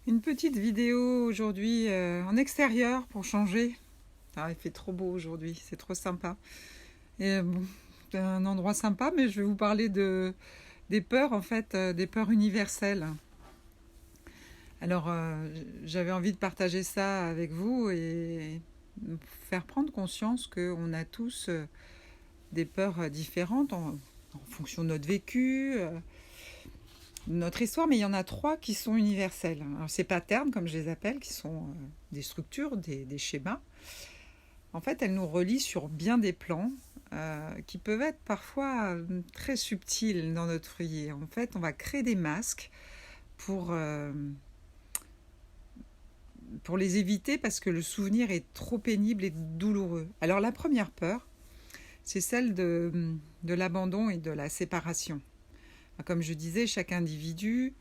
Une petite vidéo aujourd'hui en extérieur pour changer. Ah, il fait trop beau aujourd'hui, c'est trop sympa. Et bon, c'est un endroit sympa, mais je vais vous parler des peurs en fait, des peurs universelles. Alors, j'avais envie de partager ça avec vous et faire prendre conscience qu'on a tous des peurs différentes en fonction de notre vécu, notre histoire, mais il y en a trois qui sont universelles. Alors, ces patterns, comme je les appelle, qui sont des structures, des schémas, en fait, elles nous relient sur bien des plans qui peuvent être parfois très subtils dans notre vie. En fait, on va créer des masques pour, euh, pour les éviter parce que le souvenir est trop pénible et douloureux. Alors, la première peur, c'est celle de l'abandon et de la séparation. Comme je disais, chaque individu,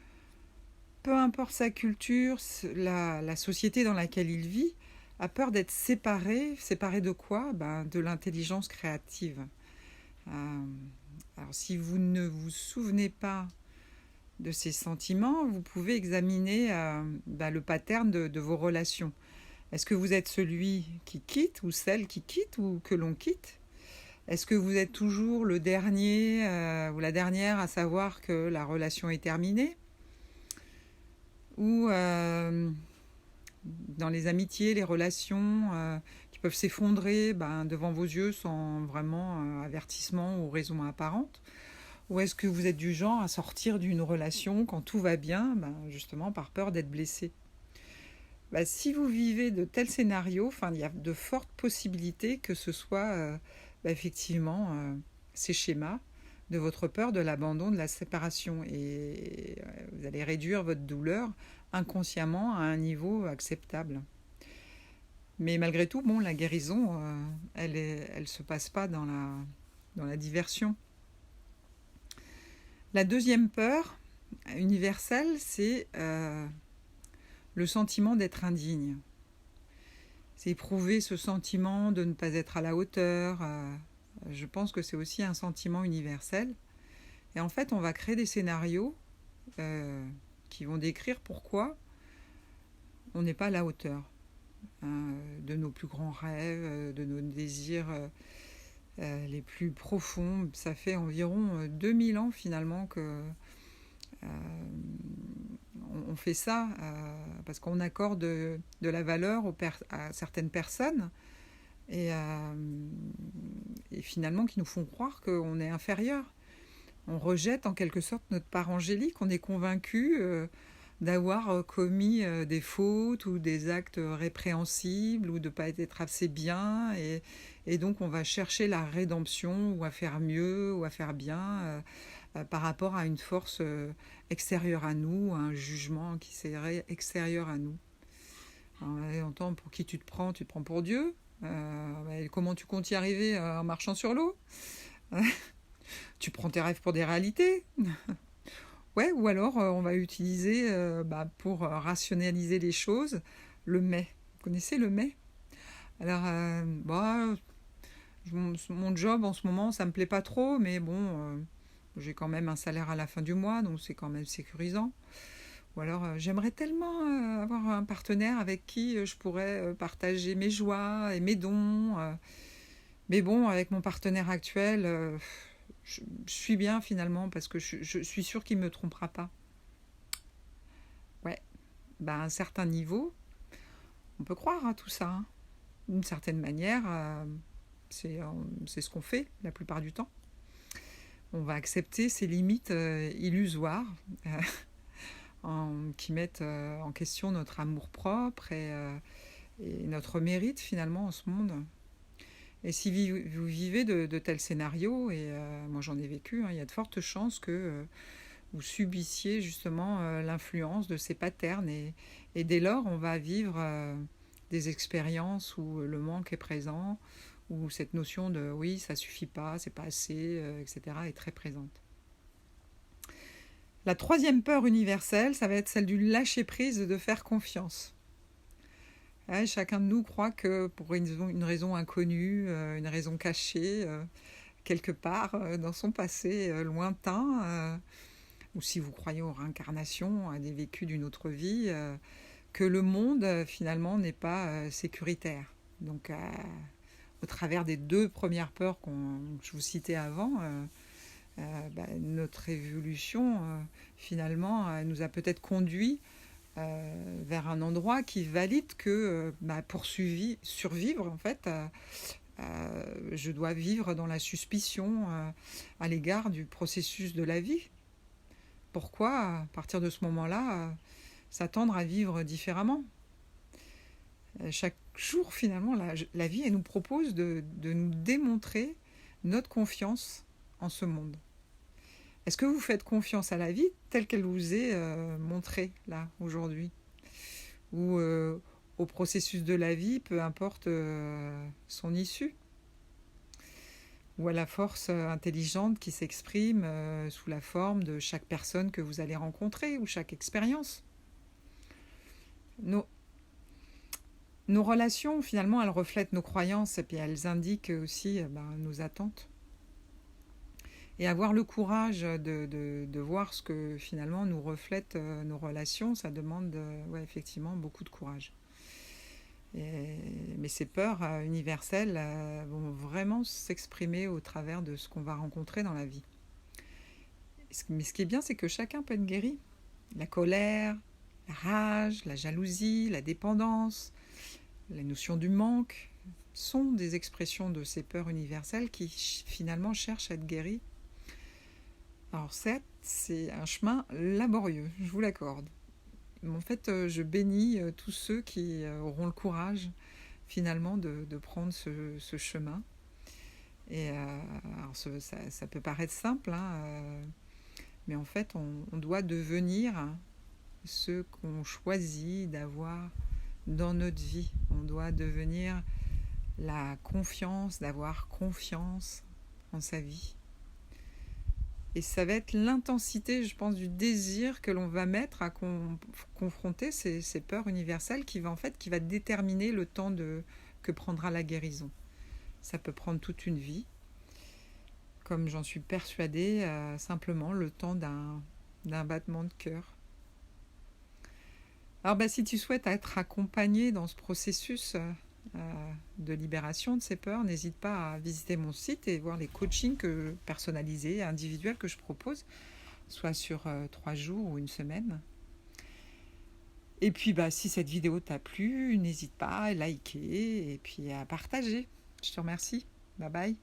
peu importe sa culture, la société dans laquelle il vit, a peur d'être séparé. Séparé de quoi? De l'intelligence créative. Euh, alors si vous ne vous souvenez pas de ces sentiments, vous pouvez examiner le pattern de vos relations. Est-ce que vous êtes celui qui quitte ou celle qui quitte ou que l'on quitte? Est-ce que vous êtes toujours le dernier ou la dernière à savoir que la relation est terminée? Ou dans les amitiés, les relations qui peuvent s'effondrer devant vos yeux sans vraiment avertissement ou raison apparente? Ou est-ce que vous êtes du genre à sortir d'une relation quand tout va bien, justement par peur d'être blessé? Si vous vivez de tels scénarios, il y a de fortes possibilités que ce soit effectivement ces schémas de votre peur de l'abandon, de la séparation. Et vous allez réduire votre douleur inconsciemment à un niveau acceptable. Mais malgré tout, la guérison, elle se passe pas dans la diversion. La deuxième peur universelle, c'est le sentiment d'être indigne. C'est éprouver ce sentiment de ne pas être à la hauteur. Je pense que c'est aussi un sentiment universel. Et en fait, on va créer des scénarios qui vont décrire pourquoi on n'est pas à la hauteur de nos plus grands rêves, de nos désirs les plus profonds. Ça fait environ 2000 ans finalement que on fait ça parce qu'on accorde de la valeur à certaines personnes et finalement qui nous font croire qu'on est inférieur. On rejette en quelque sorte notre part angélique, on est convaincu d'avoir commis des fautes ou des actes répréhensibles ou de ne pas être assez bien et donc on va chercher la rédemption ou à faire mieux ou à faire bien par rapport à une force extérieure à nous, à un jugement qui serait extérieur à nous. Alors, on entend pour qui tu te prends pour Dieu. Comment tu comptes y arriver en marchant sur l'eau? Tu prends tes rêves pour des réalités. Ouais, ou alors on va utiliser pour rationaliser les choses le mais. Vous connaissez le mais? Alors, mon job en ce moment, ça me plaît pas trop, mais bon, j'ai quand même un salaire à la fin du mois, donc c'est quand même sécurisant. Ou alors, j'aimerais tellement avoir un partenaire avec qui je pourrais partager mes joies et mes dons. Mais bon, avec mon partenaire actuel, je suis bien finalement parce que je suis sûre qu'il ne me trompera pas. Ouais, à un certain niveau, on peut croire à tout ça. D'une certaine manière, c'est ce qu'on fait la plupart du temps. On va accepter ces limites illusoires qui mettent en question notre amour-propre et notre mérite finalement en ce monde. Et si vous vivez de tels scénarios, et moi j'en ai vécu, il y a de fortes chances que vous subissiez justement l'influence de ces patterns. Et dès lors, on va vivre des expériences où le manque est présent, où cette notion de oui, ça suffit pas, c'est pas assez, etc. est très présente. La troisième peur universelle, ça va être celle du lâcher-prise, de faire confiance. Ouais, chacun de nous croit que pour une raison inconnue, une raison cachée, quelque part dans son passé lointain, ou si vous croyez aux réincarnations, à des vécus d'une autre vie, que le monde finalement n'est pas sécuritaire. Donc au travers des deux premières peurs que je vous citais avant, notre évolution finalement nous a peut-être conduit vers un endroit qui valide que pour survivre en fait, je dois vivre dans la suspicion à l'égard du processus de la vie. Pourquoi, à partir de ce moment-là, s'attendre à vivre différemment? Chaque jour, finalement, la vie, elle nous propose de nous démontrer notre confiance en ce monde. Est-ce que vous faites confiance à la vie telle qu'elle vous est montrée, là, aujourd'hui? Ou au processus de la vie, peu importe son issue? Ou à la force intelligente qui s'exprime sous la forme de chaque personne que vous allez rencontrer ou chaque expérience? Nos relations, finalement, elles reflètent nos croyances et puis elles indiquent aussi nos attentes. Et avoir le courage de voir ce que finalement nous reflètent nos relations, ça demande effectivement beaucoup de courage. Mais ces peurs universelles vont vraiment s'exprimer au travers de ce qu'on va rencontrer dans la vie. Mais ce qui est bien, c'est que chacun peut être guéri. La colère, la rage, la jalousie, la dépendance, la notion du manque sont des expressions de ces peurs universelles qui finalement cherchent à être guéries. Alors certes, c'est un chemin laborieux, je vous l'accorde. Mais en fait, je bénis tous ceux qui auront le courage finalement de prendre ce chemin. Et alors ça peut paraître simple, mais en fait, on doit devenir ce qu'on choisit d'avoir dans notre vie. On doit devenir la confiance, d'avoir confiance en sa vie. Et ça va être l'intensité, je pense, du désir que l'on va mettre à confronter ces peurs universelles qui va déterminer le temps que prendra la guérison. Ça peut prendre toute une vie, comme j'en suis persuadée, simplement le temps d'un battement de cœur. Alors si tu souhaites être accompagné dans ce processus de libération de ces peurs, n'hésite pas à visiter mon site et voir les coachings personnalisés, individuels que je propose, soit sur 3 jours ou une semaine. Et puis si cette vidéo t'a plu, n'hésite pas à liker et puis à partager. Je te remercie. Bye bye.